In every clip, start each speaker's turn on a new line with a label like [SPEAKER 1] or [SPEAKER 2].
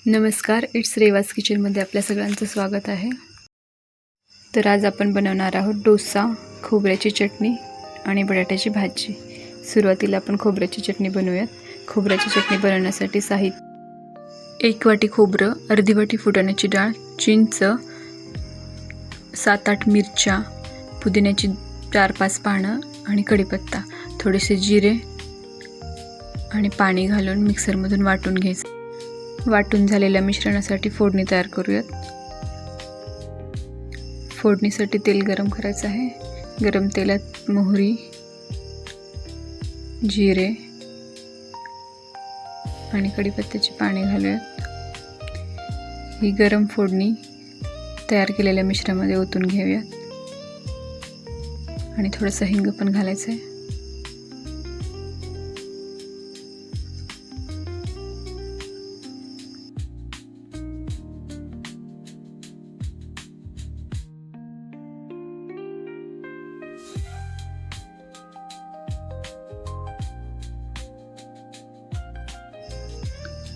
[SPEAKER 1] नमस्कार, इट्स रेवाज किचनमध्ये आपल्या सगळ्यांचं स्वागत आहे। तर आज आपण बनवणार आहोत डोसा, खोबऱ्याची चटणी आणि बटाट्याची भाजी। सुरुवातीला आपण खोबऱ्याची चटणी बनवूयात। खोबऱ्याची चटणी बनवण्यासाठी साहित्य: 1 वाटी खोबरं, अर्धी वाटी फुटाण्याची डाळ, चिंच, 7-8 मिरच्या, पुदिन्याची 4-5 पानं आणि कढीपत्ता, थोडेसे जिरे आणि पाणी घालून मिक्सरमधून वाटून घ्यायचं। वाटून झालेल्या मिश्रणासाठी फोडणी तयार करूयात। फोडणीसाठी तेल गरम करायचं आहे। गरम तेलात मोहरी, जिरे आणि कढीपत्त्याचे पाणी घालूयात। ही गरम फोडणी तयार केलेल्या मिश्रणामध्ये ओतून घेऊयात आणि थोडंसं हिंग पण घालायचं आहे।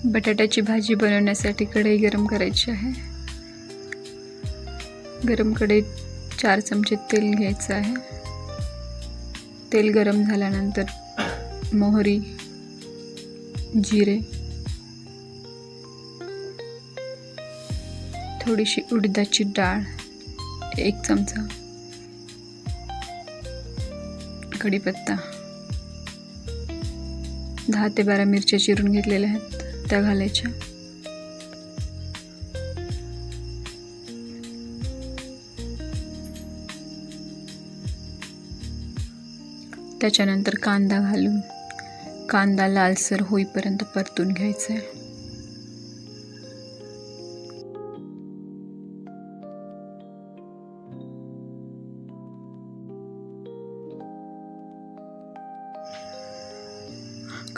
[SPEAKER 1] बटाट्याची भाजी बनवण्यासाठी कढई गरम करायची आहे। गरम कढईत 4 चमचे तेल घ्यायचं आहे। तेल गरम झाल्यानंतर मोहरी, जिरे, थोडीशी उडदाची डाळ, 1 चमचा, कढीपत्ता, 10 ते 12 मिरच्या चिरून घेतलेल्या आहेत त्या घालायच्या। त्याच्यानंतर कांदा घालून कांदा लालसर होईपर्यंत परतून घ्यायचा आहे।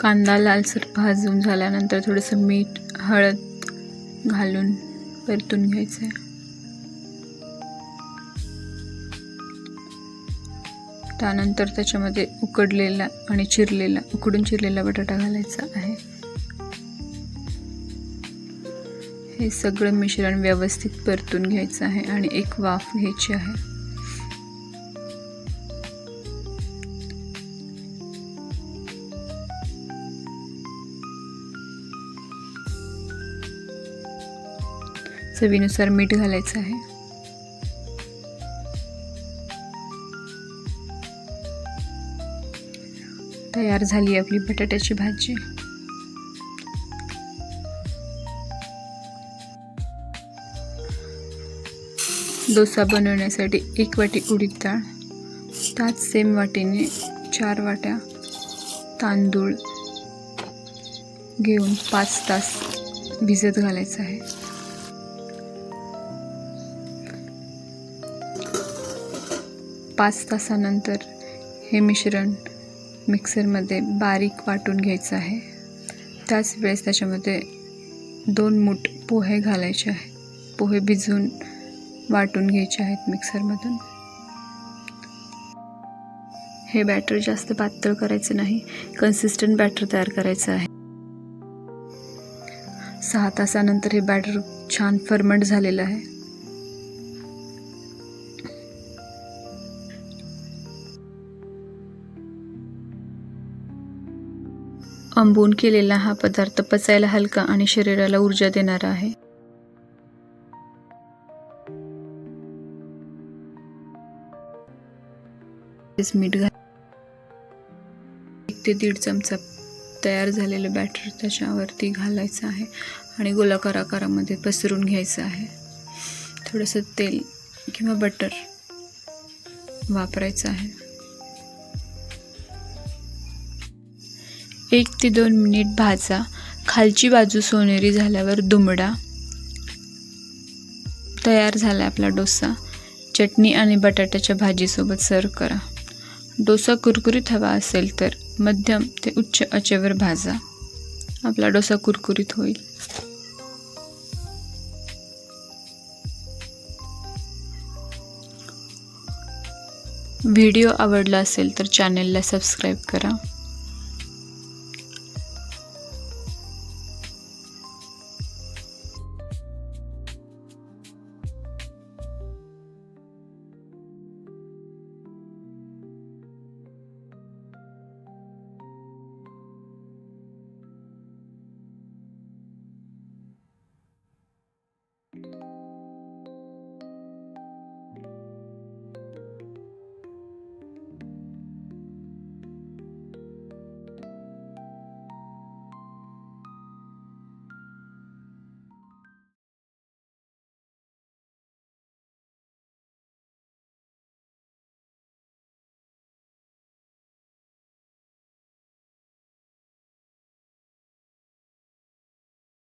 [SPEAKER 1] कांदा लालसर भाजून झाल्यानंतर थोडंसं मीठ, हळद घालून परतून घ्यायचं आहे। त्यानंतर त्याच्यामध्ये उकडून चिरलेला बटाटा घालायचा आहे। हे सगळं मिश्रण व्यवस्थित परतून घ्यायचं आहे आणि एक वाफ घ्यायची आहे। चवीनुसार मीठ घालायचं आहे। तयार झाली आपली बटाट्याची भाजी। डोसा बनवण्यासाठी 1 वाटी उडीद डाळ, त्याच सेम वाटीने 4 वाट्या तांदूळ घेऊन 5 तास भिजत घालायचं आहे। 5 तासानंतर हे मिश्रण मिक्सरमध्ये बारीक वाटून घ्यायचं आहे। त्याच वेळेस त्याच्यामध्ये 2 मूठ पोहे घालायचे आहेत। पोहे भिजवून वाटून घ्यायचे आहेत मिक्सरमधून। हे बॅटर जास्त पातळ करायचं नाही, कन्सिस्टंट बॅटर तयार करायचं आहे। 6 तासानंतर हे बॅटर छान फर्मंट झालेलं आहे। आंबून केलेला हा पदार्थ पचायला हलका आणि शरीराला ऊर्जा देणारा आहे। मीठ 1 ते 1.5 चमचा तयार झालेलं बॅटर त्याच्यावरती घालायचं आहे आणि गोलाकार आकारामध्ये पसरून घ्यायचं आहे। थोडंसं तेल किंवा बटर वापरायचं आहे। 1 ते 2 मिनिट भाजा। खालची बाजू सोनेरी झाल्यावर दुमडा। तयार झाला आपला डोसा। चटणी आणि बटाट्याच्या भाजीसोबत सर्व करा। डोसा कुरकुरीत हवा असेल तर मध्यम ते उच्च आचेवर भाजा। आपला डोसा कुरकुरीत होईल। व्हिडिओ आवडला असेल तर चॅनलला सबस्क्राईब करा।